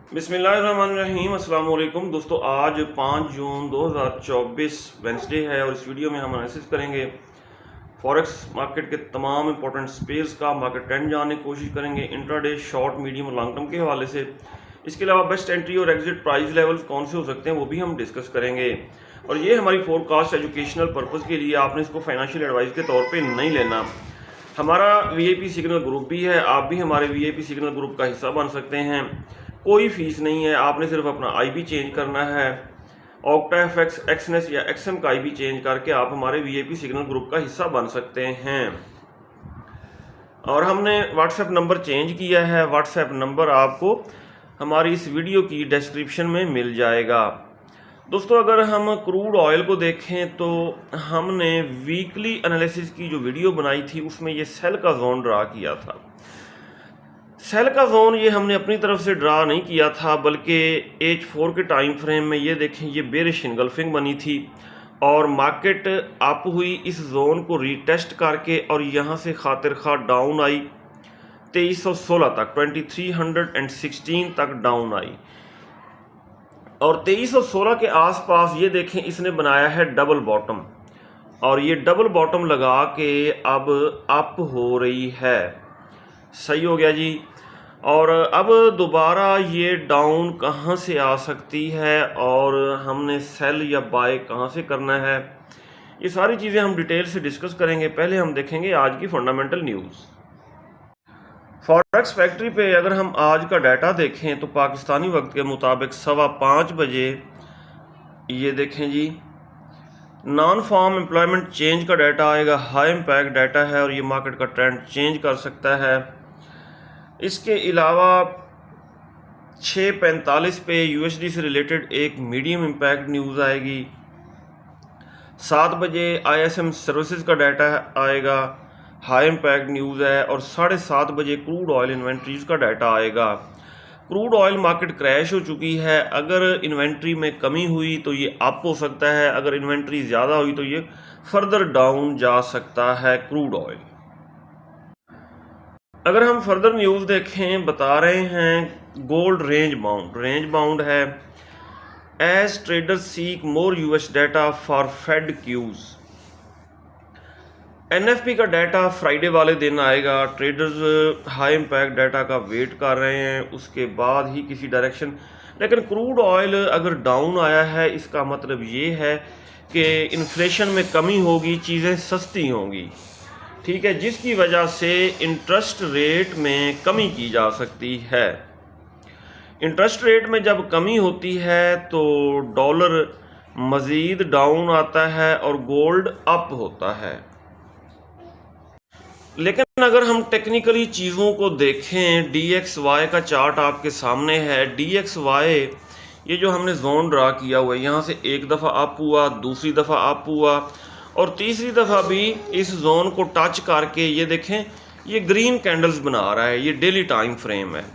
बिस्मिल्लाहिर्रहमानिर्रहीम अस्सलाम वालेकुम दोस्तों। आज 5 जून 2024 वेंसडे है और इस वीडियो में हम एनालिसिस करेंगे फॉरेक्स मार्केट के तमाम इंपॉर्टेंट स्पेस का मार्केट ट्रेंड जानने की कोशिश करेंगे इंट्राडे, शॉर्ट, मीडियम और लॉन्ग टर्म के हवाले से। इसके अलावा बेस्ट एंट्री और एग्जिट प्राइस लेवल्स कौन से हो सकते हैं वो भी हम डिस्कस करेंगे। और ये हमारी फोरकास्ट एजुकेशनल पर्पज़ के लिए, आपने इसको फाइनेंशियल एडवाइस के तौर पर नहीं लेना। हमारा वीआईपी सिग्नल ग्रुप भी है, आप भी हमारे वीआईपी सिग्नल ग्रुप का हिस्सा बन सकते हैं। कोई फीस नहीं है, आपने सिर्फ अपना आईबी चेंज करना है। ऑक्टा एफएक्स, एक्सनेस या एक्सएम का आईबी चेंज करके आप हमारे वीआईपी सिग्नल ग्रुप का हिस्सा बन सकते हैं। और हमने व्हाट्सएप नंबर चेंज किया है। व्हाट्सएप नंबर आपको हमारी इस वीडियो की डिस्क्रिप्शन में मिल जाएगा। दोस्तों, अगर हम क्रूड ऑयल को देखें तो हमने वीकली एनालिसिस की जो वीडियो बनाई थी उसमें ये सेल का जोन ड्रा किया था। सेल का जोन ये हमने अपनी तरफ से ड्रा नहीं किया था, बल्कि H4 के टाइम फ्रेम में ये देखें, ये बेरिश इनगल्फिंग बनी थी और मार्केट अप हुई इस जोन को रीटेस्ट करके और यहाँ से खातिर खा डाउन आई 2316 तक, 2316 तक डाउन आई और 2316 के आसपास ये देखें इसने बनाया है डबल बॉटम और ये डबल बॉटम लगा के अब अप हो रही है। सही हो गया जी। और अब दोबारा ये डाउन कहाँ से आ सकती है और हमने सेल या बाय कहाँ से करना है, ये सारी चीज़ें हम डिटेल से डिस्कस करेंगे। पहले हम देखेंगे आज की फंडामेंटल न्यूज़। फॉरेक्स फैक्ट्री पे अगर हम आज का डाटा देखें तो पाकिस्तानी वक्त के मुताबिक 5:15 बजे ये देखें जी, नॉन फार्म एम्प्लॉयमेंट चेंज का डाटा आएगा। हाई इम्पैक्ट डाटा है और ये मार्केट का ट्रेंड चेंज कर सकता है। इसके अलावा 6:45 पे यूएसडी से रिलेटेड एक मीडियम इम्पैक्ट न्यूज़ आएगी। 7 बजे आईएसएम सर्विसेज का डाटा आएगा, हाई इम्पैक्ट न्यूज़ है। और 7:30 बजे क्रूड ऑयल इन्वेंट्रीज का डाटा आएगा। क्रूड ऑयल मार्केट क्रैश हो चुकी है, अगर इन्वेंट्री में कमी हुई तो ये अप हो सकता है, अगर इन्वेंट्री ज़्यादा हुई तो ये फर्दर डाउन जा सकता है क्रूड ऑयल। अगर हम फर्दर न्यूज़ देखें, बता रहे हैं गोल्ड रेंज बाउंड है as traders seek more US data for Fed cues. NFP का डाटा फ्राइडे वाले दिन आएगा। ट्रेडर्स हाई इम्पैक्ट डाटा का वेट कर रहे हैं, उसके बाद ही किसी डायरेक्शन। लेकिन क्रूड ऑयल अगर डाउन आया है, इसका मतलब ये है कि इन्फ्लेशन में कमी होगी, चीज़ें सस्ती होंगी, ठीक है, जिसकी वजह से इंटरेस्ट रेट में कमी की जा सकती है। इंटरेस्ट रेट में जब कमी होती है तो डॉलर मज़ीद डाउन आता है और गोल्ड अप होता है। लेकिन अगर हम टेक्निकली चीज़ों को देखें, DXY का चार्ट आपके सामने है। DXY ये जो हमने जोन ड्रा किया हुआ है, यहाँ से एक दफ़ा अप हुआ, दूसरी दफ़ा अप हुआ और तीसरी दफ़ा भी इस जोन को टच करके ये देखें, ये ग्रीन कैंडल्स बना रहा है। ये डेली टाइम फ्रेम है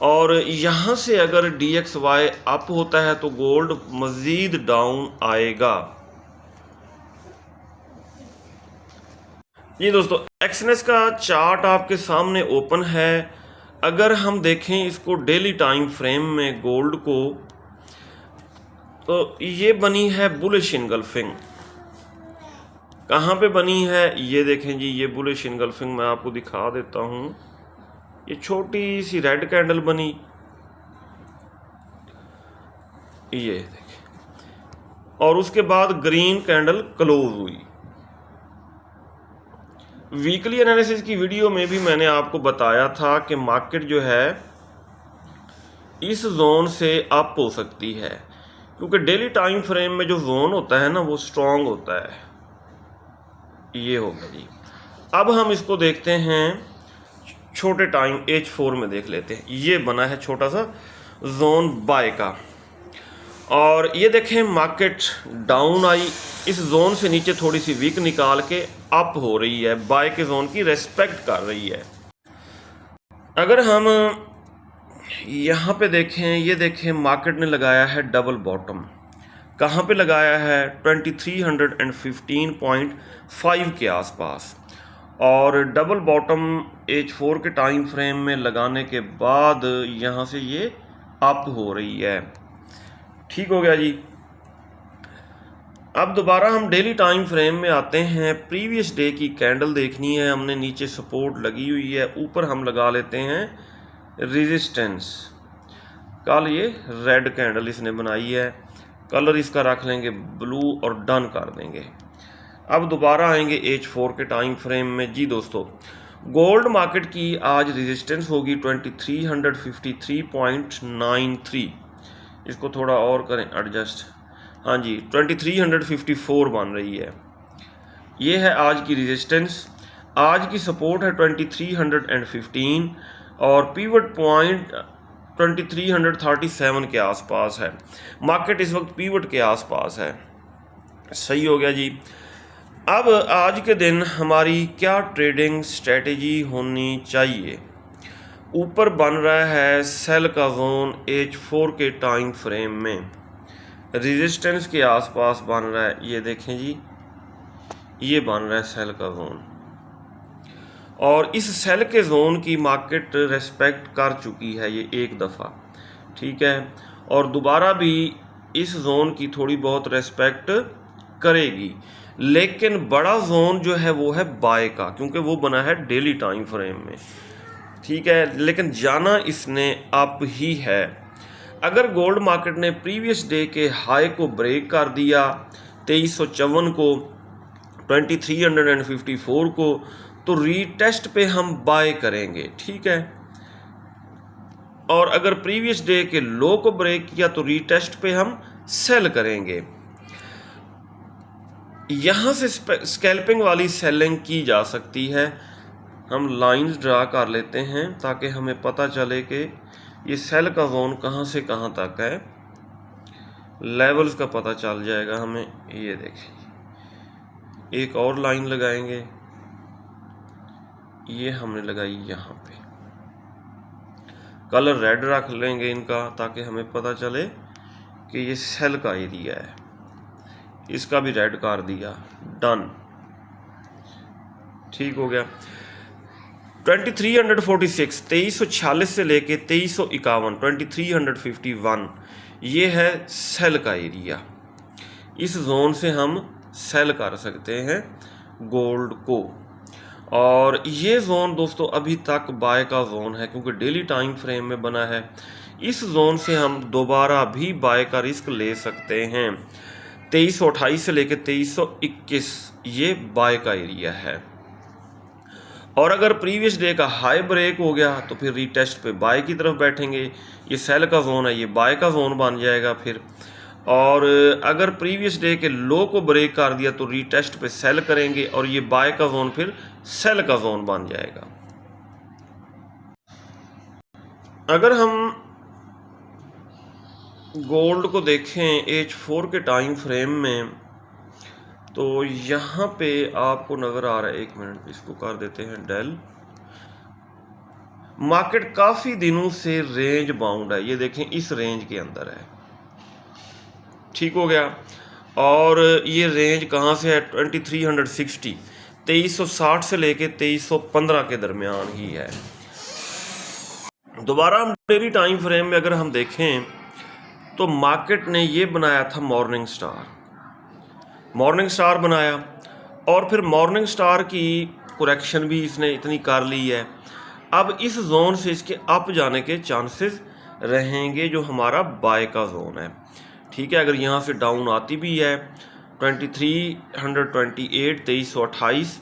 और यहाँ से अगर DXY अप होता है तो गोल्ड मज़ीद डाउन आएगा। ये दोस्तों, एक्सनेस का चार्ट आपके सामने ओपन है। अगर हम देखें इसको डेली टाइम फ्रेम में गोल्ड को, तो ये बनी है बुलिश इनगल्फिंग। कहाँ पे बनी है ये देखें जी, ये बुलिश इनगल्फिंग मैं आपको दिखा देता हूँ। ये छोटी सी रेड कैंडल बनी, ये देखें, और उसके बाद ग्रीन कैंडल क्लोज हुई। वीकली एनालिसिस की वीडियो में भी मैंने आपको बताया था कि मार्केट जो है इस जोन से अप हो सकती है, क्योंकि डेली टाइम फ्रेम में जो जोन होता है ना वो स्ट्रॉन्ग होता है। ये हो गया जी। अब हम इसको देखते हैं छोटे टाइम H4 में देख लेते हैं। ये बना है छोटा सा जोन बाय का और ये देखें मार्केट डाउन आई, इस जोन से नीचे थोड़ी सी वीक निकाल के अप हो रही है, बाय के जोन की रेस्पेक्ट कर रही है। अगर हम यहाँ पे देखें, ये देखें मार्केट ने लगाया है डबल बॉटम। कहाँ पे लगाया है? 2315.5 के आसपास। और डबल बॉटम H4 के टाइम फ्रेम में लगाने के बाद यहाँ से ये अप हो रही है। ठीक हो गया जी। अब दोबारा हम डेली टाइम फ्रेम में आते हैं। प्रीवियस डे की कैंडल देखनी है हमने, नीचे सपोर्ट लगी हुई है, ऊपर हम लगा लेते हैं रेजिस्टेंस। कल ये रेड कैंडल इसने बनाई है, कलर इसका रख लेंगे ब्लू और डन कर देंगे। अब दोबारा आएंगे H4 के टाइम फ्रेम में। जी दोस्तों, गोल्ड मार्केट की आज रेजिस्टेंस होगी 2353.93। इसको थोड़ा और करें एडजस्ट, हाँ जी 2354 बन रही है। ये है आज की रेजिस्टेंस। आज की सपोर्ट है 2315 और पीवट पॉइंट 2337 के आसपास है। मार्केट इस वक्त पीवट के आसपास है। सही हो गया जी। अब आज के दिन हमारी क्या ट्रेडिंग स्ट्रेटेजी होनी चाहिए। ऊपर बन रहा है सेल का जोन H4 के टाइम फ्रेम में, रेजिस्टेंस के आसपास बन रहा है। ये देखें जी, ये बन रहा है सेल का जोन, और इस सेल के जोन की मार्केट रेस्पेक्ट कर चुकी है ये एक दफ़ा, ठीक है, और दोबारा भी इस जोन की थोड़ी बहुत रेस्पेक्ट करेगी। लेकिन बड़ा जोन जो है वो है बाय का, क्योंकि वो बना है डेली टाइम फ्रेम में, ठीक है, लेकिन जाना इसने अप ही है। अगर गोल्ड मार्केट ने प्रीवियस डे के हाई को ब्रेक कर दिया 2354 को, 2354 को, तो रीटेस्ट पे हम बाय करेंगे, ठीक है। और अगर प्रीवियस डे के लो को ब्रेक किया तो रीटेस्ट पे हम सेल करेंगे। यहाँ से स्कैल्पिंग वाली सेलिंग की जा सकती है। हम लाइंस ड्रा कर लेते हैं ताकि हमें पता चले कि ये सेल का जोन कहाँ से कहाँ तक है, लेवल्स का पता चल जाएगा हमें। ये देखें, एक और लाइन लगाएंगे, ये हमने लगाई यहाँ पे, कलर रेड रख लेंगे इनका ताकि हमें पता चले कि ये सेल का एरिया है। इसका भी रेड कर दिया, डन, ठीक हो गया। 2346 2346 से लेके 2351 2351 ये है सेल का एरिया। इस जोन से हम सेल कर सकते हैं गोल्ड को, और ये जोन दोस्तों अभी तक बाय का जोन है क्योंकि डेली टाइम फ्रेम में बना है। इस जोन से हम दोबारा भी बाय का रिस्क ले सकते हैं। 2328 से लेके 2321 ये बाय का एरिया है, और अगर प्रीवियस डे का हाई ब्रेक हो गया तो फिर रीटेस्ट पे बाय की तरफ बैठेंगे। ये सेल का जोन है, ये बाय का जोन बन जाएगा फिर। और अगर प्रीवियस डे के लो को ब्रेक कर दिया तो रीटेस्ट पे सेल करेंगे, और ये बाय का जोन फिर सेल का जोन बन जाएगा। अगर हम गोल्ड को देखें H4 के टाइम फ्रेम में, तो यहाँ पे आपको नज़र आ रहा है, एक मिनट इसको कर देते हैं डेल। मार्केट काफ़ी दिनों से रेंज बाउंड है, ये देखें इस रेंज के अंदर है, ठीक हो गया। और ये रेंज कहाँ से है, 2360 2360 से लेके 2315 के दरमियान ही है। दोबारा हम डेली टाइम फ्रेम में अगर हम देखें तो मार्केट ने ये बनाया था मॉर्निंग स्टार बनाया, और फिर मॉर्निंग स्टार की करेक्शन भी इसने इतनी कर ली है। अब इस जोन से इसके अप जाने के चांसेस रहेंगे जो हमारा बाय का जोन है, ठीक है। अगर यहाँ से डाउन आती भी है 2328 2328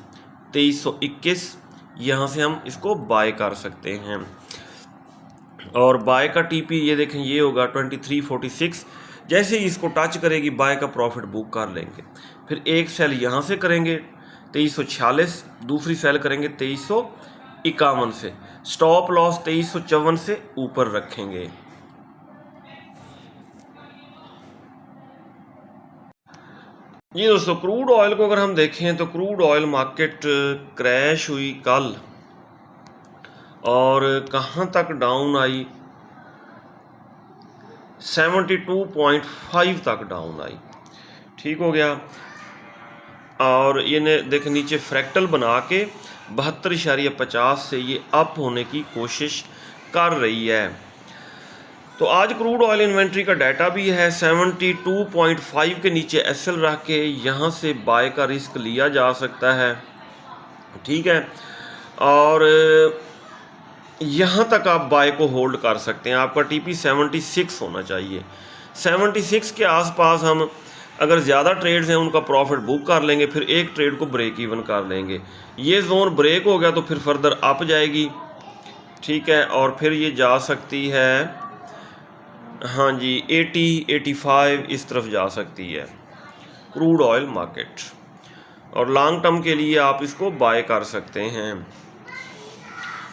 2321, यहाँ से हम इसको बाय कर सकते हैं। और बाय का टीपी ये देखें, ये होगा 2346। जैसे ही इसको टच करेगी बाय का प्रॉफिट बुक कर लेंगे। फिर एक सेल यहाँ से करेंगे 2346, दूसरी सेल करेंगे 2351 से, स्टॉप लॉस 2354 से ऊपर रखेंगे। जी दोस्तों, क्रूड ऑयल को अगर हम देखें तो क्रूड ऑयल मार्केट क्रैश हुई कल, और कहाँ तक डाउन आई, 72.5 तक डाउन आई, ठीक हो गया। और ये देख नीचे फ्रैक्टल बना के 72.50 से ये अप होने की कोशिश कर रही है। तो आज क्रूड ऑयल इन्वेंट्री का डाटा भी है। 72.5 के नीचे एसएल रख के यहाँ से बाय का रिस्क लिया जा सकता है, ठीक है। और यहाँ तक आप बाय को होल्ड कर सकते हैं। आपका टीपी 76 होना चाहिए। 76 के आसपास हम अगर ज़्यादा ट्रेड्स हैं उनका प्रॉफिट बुक कर लेंगे, फिर एक ट्रेड को ब्रेक इवन कर लेंगे। ये जोन ब्रेक हो गया तो फिर फर्दर अप जाएगी, ठीक है, और फिर ये जा सकती है, हाँ जी, 80-85 इस तरफ जा सकती है क्रूड ऑयल मार्केट। और लॉन्ग टर्म के लिए आप इसको बाय कर सकते हैं,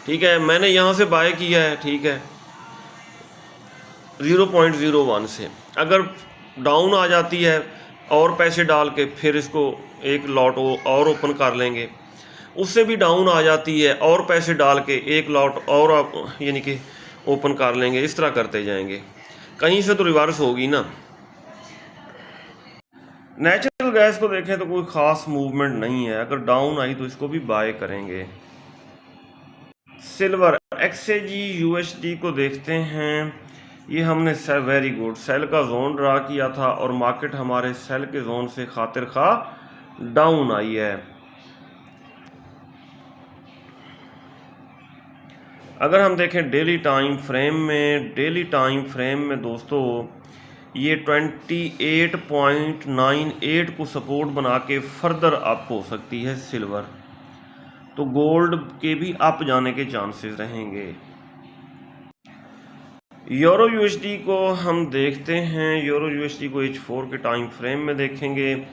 ठीक है। मैंने यहाँ से बाय किया है, ठीक है, 0.01 से। अगर डाउन आ जाती है और पैसे डाल के फिर इसको एक लॉट और ओपन कर लेंगे। उससे भी डाउन आ जाती है और पैसे डाल के एक लॉट और आप यानी कि ओपन कर लेंगे। इस तरह करते जाएंगे, कहीं से तो रिवर्स होगी ना। नेचुरल गैस को देखें तो कोई ख़ास मूवमेंट नहीं है। अगर डाउन आई तो इसको भी बाय करेंगे। सिल्वर एक्सएजी यूएसडी को देखते हैं। ये हमने वेरी गुड सेल का जोन ड्रा किया था और मार्केट हमारे सेल के जोन से खातिर खा डाउन आई है। अगर हम देखें डेली टाइम फ्रेम में दोस्तों ये 28.98 को सपोर्ट बना के फर्दर अप हो सकती है सिल्वर, तो गोल्ड के भी अप जाने के चांसेस रहेंगे। यूरो यूएसडी को हम देखते हैं। यूरो यूएसडी को H4 के टाइम फ्रेम में देखेंगे।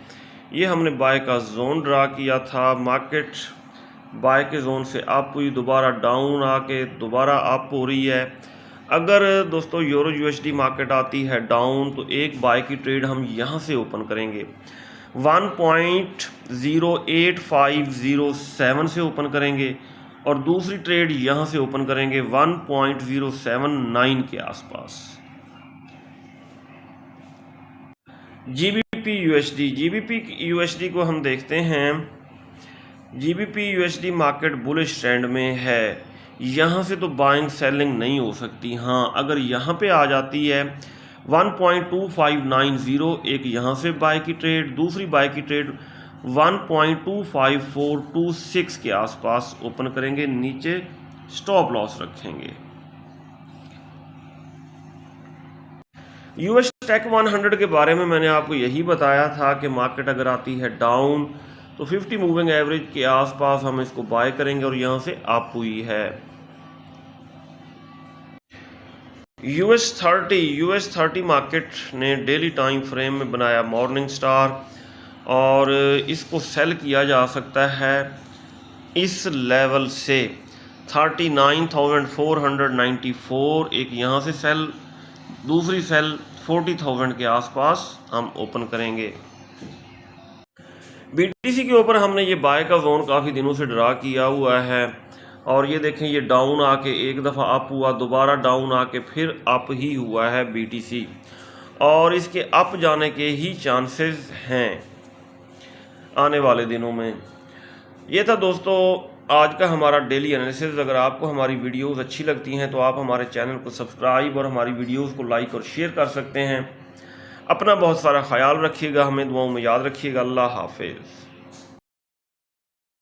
ये हमने बाय का जोन ड्रा किया था। मार्केट बाय के जोन से अप हुई, दोबारा डाउन आके दोबारा अप हो रही है। अगर दोस्तों यूरो यूएसडी मार्केट आती है डाउन तो एक बाय की ट्रेड हम यहाँ से ओपन करेंगे, 1.08507 से ओपन करेंगे और दूसरी ट्रेड यहाँ से ओपन करेंगे 1.079 के आसपास। जीबीपी यूएसडी को हम देखते हैं। GBP USD market bullish trend में है। यहाँ से तो बाइंग सेलिंग नहीं हो सकती। हाँ, अगर यहाँ पे आ जाती है 1.2590, एक यहाँ से बाय की ट्रेड, दूसरी बाय की ट्रेड 1.25426 के आसपास ओपन करेंगे, नीचे स्टॉप लॉस रखेंगे। यूएस टेक 100 के बारे में मैंने आपको यही बताया था कि मार्केट अगर आती है डाउन तो 50 मूविंग एवरेज के आसपास हम इसको बाय करेंगे और यहाँ से अप हुई है। यूएस 30 मार्केट ने डेली टाइम फ्रेम में बनाया मॉर्निंग स्टार और इसको सेल किया जा सकता है इस लेवल से 39,494। एक यहाँ से सेल, दूसरी सेल 40,000 के आसपास हम ओपन करेंगे। बीटीसी के ऊपर हमने ये बाय का जोन काफ़ी दिनों से ड्रा किया हुआ है और ये देखें ये डाउन आके एक दफ़ा अप हुआ, दोबारा डाउन आके फिर अप ही हुआ है बीटीसी, और इसके अप जाने के ही चांसेस हैं आने वाले दिनों में। ये था दोस्तों आज का हमारा डेली एनालिसिस। अगर आपको हमारी वीडियोस अच्छी लगती हैं तो आप हमारे चैनल को सब्सक्राइब और हमारी वीडियोस को लाइक और शेयर कर सकते हैं। अपना बहुत सारा ख्याल रखिएगा, हमें दुआओं में याद रखिएगा। अल्लाह हाफिज़।